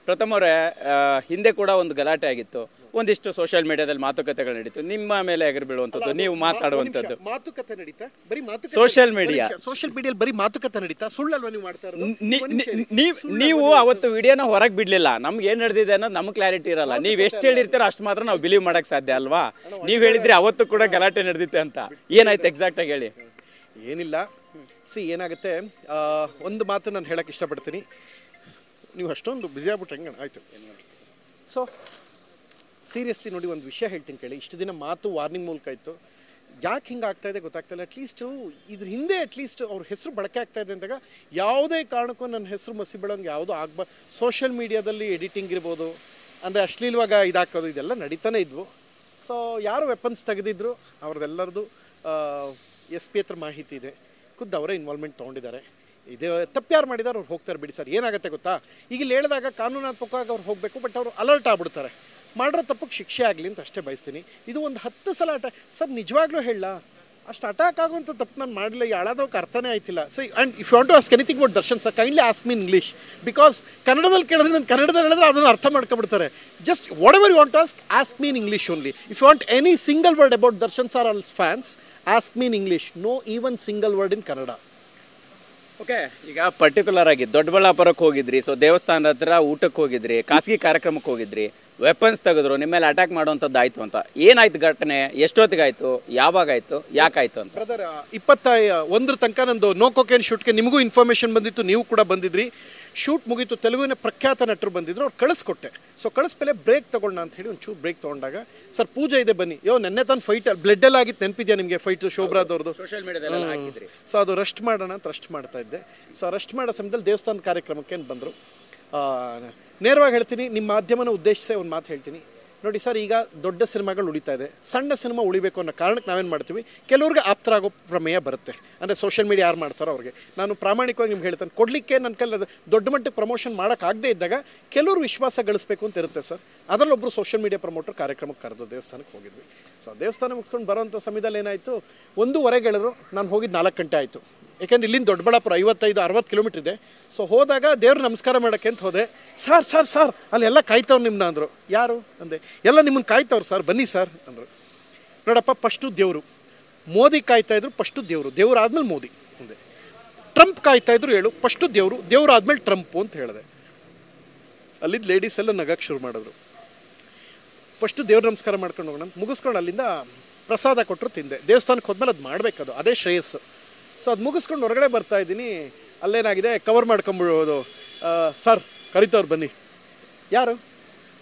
ಪ್ರಥಮರೇ ಹಿಂದೆ ಕೂಡ ಒಂದು ಗಲಾಟೆ ಆಗಿತ್ತು, ಒಂದಿಷ್ಟು ಸೋಷಿಯಲ್ ಮೀಡಿಯಾದಲ್ಲಿ ಮಾತುಕತೆಗಳು ನಡೀತು, ನಿಮ್ಮ ಮೇಲೆ ಎಗರು ಬೀಳುವಂಥದ್ದು, ನೀವು ಮಾತಾಡುವಂಥದ್ದು. ಮಾತುಕತೆ ನಡೀತಾ ಬರೀ ಸೋಷಿಯಲ್ ಮೀಡಿಯಲ್ಲಿ ಬರೀ ಮಾತುಕತೆ ನಡೀತಾ, ಸುಳ್ಳಲ್ವಾ ನೀವು ಮಾಡ್ತಾ ಇರೋದು? ನೀವು ಅವತ್ತು ವಿಡಿಯೋನ ಹೊರಗೆ ಬಿಡ್ಲಿಲ್ಲ, ನಮ್ಗೆ ಏನ್ ನಡೆದಿದೆ ಅನ್ನೋದು ನಮ್ಗೆ ಕ್ಲಾರಿಟಿ ಇರಲ್ಲ. ನೀವ್ ಎಷ್ಟು ಹೇಳಿರ್ತೀರೋ ಅಷ್ಟು ಮಾತ್ರ ನಾವು ಬಿಲೀವ್ ಮಾಡಕ್ ಸಾಧ್ಯ ಅಲ್ವಾ? ನೀವ್ ಹೇಳಿದ್ರೆ ಅವತ್ತು ಕೂಡ ಗಲಾಟೆ ನಡೆದಿತ್ತೆ ಅಂತ, ಏನಾಯ್ತು ಎಕ್ಸಾಕ್ಟ್ ಆಗಿ ಹೇಳಿ. ಏನಿಲ್ಲ, ಏನಾಗುತ್ತೆ, ಒಂದು ಮಾತು ನಾನು ಹೇಳಕ್ ಇಷ್ಟಪಡ್ತೀನಿ. ನೀವು ಅಷ್ಟೊಂದು ಬ್ಯುಸಿ ಆಗ್ಬಿಟ್ರೆ ಹೆಂಗ ಆಯ್ತು. ಸೊ ಸೀರಿಯಸ್ಲಿ ನೋಡಿ, ಒಂದು ವಿಷಯ ಹೇಳ್ತೀನಿ ಕೇಳಿ. ಇಷ್ಟು ದಿನ ಮಾತು ವಾರ್ನಿಂಗ್ ಮೂಲಕ ಇತ್ತು, ಯಾಕೆ ಹಿಂಗೆ ಆಗ್ತಾ ಇದೆ ಗೊತ್ತಾಗ್ತಾಯಿಲ್ಲ. ಅಟ್ಲೀಸ್ಟು ಇದ್ರ ಹಿಂದೆ ಅಟ್ಲೀಸ್ಟ್ ಅವ್ರ ಹೆಸರು ಬಳಕೆ ಆಗ್ತಾ ಇದೆ ಅಂದಾಗ ಯಾವುದೇ ಕಾರಣಕ್ಕೂ ನನ್ನ ಹೆಸರು ಮಸಿ ಬೆಳಂಗೆ ಯಾವುದೂ ಸೋಷಿಯಲ್ ಮೀಡಿಯಾದಲ್ಲಿ ಎಡಿಟಿಂಗ್ ಇರ್ಬೋದು, ಅಂದರೆ ಅಶ್ಲೀಲವಾಗ ಇದಾಕೋದು, ಇದೆಲ್ಲ ನಡೀತಾನೆ ಇದ್ವು. ಸೊ ಯಾರು ವೆಪನ್ಸ್ ತೆಗೆದಿದ್ರು ಅವ್ರದ್ದೆಲ್ಲರದು SP ಹತ್ರ ಮಾಹಿತಿ ಇದೆ, ಖುದ್ದು ಅವರೇ ಇನ್ವಾಲ್ವ್ಮೆಂಟ್ ತೊಗೊಂಡಿದ್ದಾರೆ. ಇದು ತಪ್ಪು ಯಾರು ಮಾಡಿದಾರೆ ಅವ್ರು ಹೋಗ್ತಾರೆ ಬಿಡಿ ಸರ್. ಏನಾಗುತ್ತೆ ಗೊತ್ತಾ, ಈಗ ಇಲ್ಲಿ ಹೇಳಿದಾಗ ಕಾನೂನಾತ್ಮಕವಾಗಿ ಅವ್ರು ಹೋಗಬೇಕು, ಬಟ್ ಅವರು ಅಲರ್ಟ್ ಆಗ್ಬಿಡ್ತಾರೆ. ಮಾಡಿರೋ ತಪ್ಪಕ್ಕೆ ಶಿಕ್ಷೆ ಆಗಲಿ ಅಂತ ಅಷ್ಟೇ ಬಯಸ್ತೀನಿ. ಇದು ಒಂದು 10 ಸಲ ಸರ್ ನಿಜವಾಗ್ಲೂ ಹೇಳಲ್ಲ, ಅಷ್ಟು ಅಟ್ಯಾಕ್ ಆಗುವಂಥ ತಪ್ಪು ನಾನು ಮಾಡಲಿಲ್ಲ, ಯಾಳಾದೋಕೆ ಅರ್ಥನೇ ಆಯ್ತಿಲ್ಲ. So and if you want to ask anything about Darshan sir, kindly ask me in English, because ಕನ್ನಡದಲ್ಲಿ ಕೇಳಿದ್ರೆ ನಾನು ಕನ್ನಡದಲ್ಲಿ ಹೇಳಿದ್ರೆ ಅದನ್ನು ಅರ್ಥ ಮಾಡ್ಕೊಬಿಡ್ತಾರೆ. Just whatever you want to ask me in English only. If you want any single word about Darshan sir are fans, ask me in English, no even single word in Kannada. Okay, ಈಗ particular ಆಗಿ ದೊಡ್ಡಬಳ್ಳಾಪುರಕ್ಕೆ ಹೋಗಿದ್ರಿ, so ದೇವಸ್ಥಾನದ ಹತ್ರ ಊಟಕ್ಕೆ ಹೋಗಿದ್ರಿ, ಖಾಸಗಿ ಕಾರ್ಯಕ್ರಮಕ್ಕೆ ಹೋಗಿದ್ರಿ, ವೆಪನ್ಸ್ ತೆಗೆದ್ರು, ನಿಮ್ಮ ಮೇಲೆ ಅಟ್ಯಾಕ್ ಮಾಡುವಂಥದ್ದು ಆಯ್ತು ಅಂತ. ಏನಾಯ್ತು ಘಟನೆ, ಎಷ್ಟೊತ್ತಿಗಾಯ್ತು, ಯಾವಾಗಾಯ್ತು, ಯಾಕಾಯ್ತು ಅಂತ? ಬ್ರದರ್, 21 ತನಕ ನಂದು ನೋ ಕೊಕೇನ್ ಶೂಟ್ಗೆ ನಿಮಗೂ ಇನ್ಫಾರ್ಮೇಷನ್ ಬಂದಿತ್ತು, ನೀವು ಕೂಡ ಬಂದಿದ್ರಿ. ಶೂಟ್ ಮುಗೀತು, ತೆಲುಗಿನ ಪ್ರಖ್ಯಾತ ನಟರು ಬಂದಿದ್ರು, ಅವ್ರು ಕಳಿಸ್ಕೊಟ್ಟೆ. ಸೊ ಕಳಿಸ್ಮೇಲೆ ಬ್ರೇಕ್ ತಗೊಳ್ಳೋಣ ಅಂತ ಹೇಳಿ ಒಂಚೂರು ಬ್ರೇಕ್ ತೊಗೊಂಡಾಗ, ಸರ್ ಪೂಜೆ ಇದೆ ಬನ್ನಿ. ನೆನ್ನೆ ತಾನು ಫೈಟ್ ಬ್ಲಡ್ ಎಲ್ಲ ಆಗಿತ್ತು, ನೆನಪಿದ್ಯಾ ನಿಮಗೆ ಫೈಟ್ ಶೋಭ್ರಾದವ್ರದ್ದು? ಸೋಷಿಯಲ್ ಮೀಡಿಯಾದಲ್ಲಿ ಹಾಕಿದ್ರಿ. ಸೊ ಅದು ರೆಸ್ಟ್ ಮಾಡೋಣ ಅಂತ ರೆಸ್ಟ್ ಮಾಡ್ತಾ ಇದ್ದೆ. ಸೊ ರೆಸ್ಟ್ ಮಾಡೋ ಸಮಯದಲ್ಲಿ ದೇವಸ್ಥಾನದ ಕಾರ್ಯಕ್ರಮಕ್ಕೆ ಬಂದರು. ನೇರವಾಗಿ ಹೇಳ್ತೀನಿ, ನಿಮ್ಮ ಮಾಧ್ಯಮನ ಉದ್ದೇಶಿಸಿ ಒಂದು ಮಾತು ಹೇಳ್ತೀನಿ ನೋಡಿ ಸರ್. ಈಗ ದೊಡ್ಡ ಸಿನಿಮಾಗಳು ಉಳಿತಾ ಇದೆ, ಸಣ್ಣ ಸಿನಿಮಾ ಉಳಿಬೇಕು ಅನ್ನೋ ಕಾರಣಕ್ಕೆ ನಾವೇನು ಮಾಡ್ತೀವಿ, ಕೆಲವ್ರಿಗೆ ಆಪ್ತರಾಗೋ ಪ್ರಮೇಯ ಬರುತ್ತೆ. ಅಂದರೆ ಸೋಷಿಯಲ್ ಮೀಡಿಯಾ ಯಾರು ಮಾಡ್ತಾರೋ ಅವ್ರಿಗೆ ನಾನು ಪ್ರಾಮಾಣಿಕವಾಗಿ ನಿಮ್ಗೆ ಹೇಳ್ತೇನೆ, ಕೊಡಲಿಕ್ಕೆ ನನ್ನ ಕೈಲಿ ದೊಡ್ಡ ಮಟ್ಟಕ್ಕೆ ಪ್ರಮೋಷನ್ ಮಾಡೋಕ್ಕಾಗದೇ ಇದ್ದಾಗ ಕೆಲವರು ವಿಶ್ವಾಸ ಗಳಿಸ್ಬೇಕು ಅಂತ ಇರುತ್ತೆ ಸರ್. ಅದರಲ್ಲೊಬ್ಬರು ಸೋಷಿಯಲ್ ಮೀಡಿಯಾ ಪ್ರಮೋಟರ್ ಕಾರ್ಯಕ್ರಮಕ್ಕೆ ಕರೆದು ದೇವಸ್ಥಾನಕ್ಕೆ ಹೋಗಿದ್ವಿ. ಸೊ ದೇವಸ್ಥಾನ ಮುಗಿಸ್ಕೊಂಡು ಬರೋಂಥ ಸಮಯದಲ್ಲಿ ಏನಾಯಿತು, 1:15 ಹೇಳಿದ್ರು, ನಾನು ಹೋಗಿದ್ದು 4 ಗಂಟೆ ಆಯಿತು. ಯಾಕೆಂದ್ರೆ ಇಲ್ಲಿಂದ ದೊಡ್ಡಬಳ್ಳಾಪುರ 55-60 ಕಿಲೋಮೀಟ್ರ್ ಇದೆ. ಸೊ ಹೋದಾಗ ದೇವ್ರು ನಮಸ್ಕಾರ ಮಾಡೋಕ್ಕೆ ಅಂತ ಹೋದೆ. ಸರ್ ಅಲ್ಲೆಲ್ಲ ಕಾಯ್ತವ್ರು ನಿಮ್ಮನ್ನ ಅಂದರು. ಯಾರು ಅಂದೆ. ಎಲ್ಲ ನಿಮ್ಮನ್ನು ಕಾಯ್ತವ್ರು ಸರ್, ಬನ್ನಿ ಸರ್ ಅಂದರು. ನೋಡಪ್ಪ, ಫಸ್ಟು ದೇವರು, ಮೋದಿ ಕಾಯ್ತಾಯಿದ್ರು, ಫಸ್ಟು ದೇವರು ಆದಮೇಲೆ ಮೋದಿ ಅಂದೆ. ಟ್ರಂಪ್ ಕಾಯ್ತಾಯಿದ್ರು, ಹೇಳು ಫಸ್ಟು ದೇವರು ಆದಮೇಲೆ ಟ್ರಂಪು ಅಂತ ಹೇಳಿದೆ. ಅಲ್ಲಿದ್ದ ಲೇಡೀಸ್ ಎಲ್ಲ ನಗಕ್ಕೆ ಶುರು ಮಾಡಿದ್ರು. ಫಸ್ಟು ದೇವ್ರು ನಮಸ್ಕಾರ ಮಾಡ್ಕೊಂಡು ಹೋಗೋಣ, ಮುಗಿಸ್ಕೊಂಡು ಅಲ್ಲಿಂದ ಪ್ರಸಾದ ಕೊಟ್ಟರು, ತಿಂದೆ. ದೇವಸ್ಥಾನಕ್ಕೆ ಹೋದ್ಮೇಲೆ ಅದು ಮಾಡಬೇಕದು, ಅದೇ ಶ್ರೇಯಸ್ಸು. ಸೊ ಅದು ಮುಗಿಸ್ಕೊಂಡು ಹೊರಗಡೆ ಬರ್ತಾ ಇದ್ದೀನಿ, ಅಲ್ಲೇನಾಗಿದೆ, ಕವರ್ ಮಾಡ್ಕೊಂಬಿಡೋದು. ಸರ್ ಕರಿತವ್ರು ಬನ್ನಿ. ಯಾರು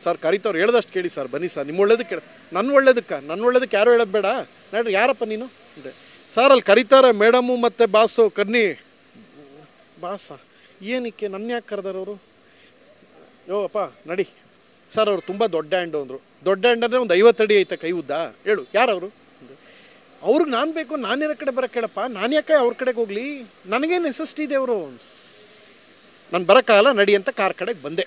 ಸರ್? ಕರಿತವ್ರು ಹೇಳ್ದಷ್ಟು ಕೇಳಿ ಸರ್, ಬನ್ನಿ ಸರ್, ನಿಮ್ಮ ಒಳ್ಳೇದಕ್ಕೆ ಕೇಳ. ನನ್ನ ಒಳ್ಳೇದಕ್ಕೆ ಯಾರು ಹೇಳೋದು ಬೇಡ, ನೋಡ್ರಿ ಯಾರಪ್ಪ ನೀನು ಅಂದೆ. ಸರ್ ಅಲ್ಲಿ ಕರೀತಾರೆ ಮೇಡಮು ಮತ್ತು ಬಾಸು. ಕರ್ನಿ ಬಾಸ ಏನಕ್ಕೆ, ನನ್ನ ಯಾಕೆ ಕರೆದಾರವರು? ಅಪ್ಪ ನಡಿ ಸರ್, ಅವ್ರು ತುಂಬ ದೊಡ್ಡ ಹ್ಯಾಂಡು ಅಂದರು. ದೊಡ್ಡ ಹ್ಯಾಂಡ್ ಅಂದರೆ ಒಂದು 50 ಅಡಿ ಐತೆ ಕೈ ಉದ್ದ. ಹೇಳು ಯಾರವರು? ಅವ್ರಿಗೆ ನಾನು ಬೇಕು, ನಾನಿರೋ ಕಡೆ ಬರೋಕ್ಕೆ ಹೇಳಪ್ಪ, ನಾನು ಯಾಕೆ ಅವ್ರ ಕಡೆಗೆ ಹೋಗಲಿ, ನನಗೇನು ನೆಸೆಸಿಟಿ ಇದೆ ಅವರು, ನಾನು ಬರೋಕ್ಕಾಗಲ್ಲ ನಡಿ ಅಂತ ಕಾರ್ ಕಡೆಗೆ ಬಂದೆ.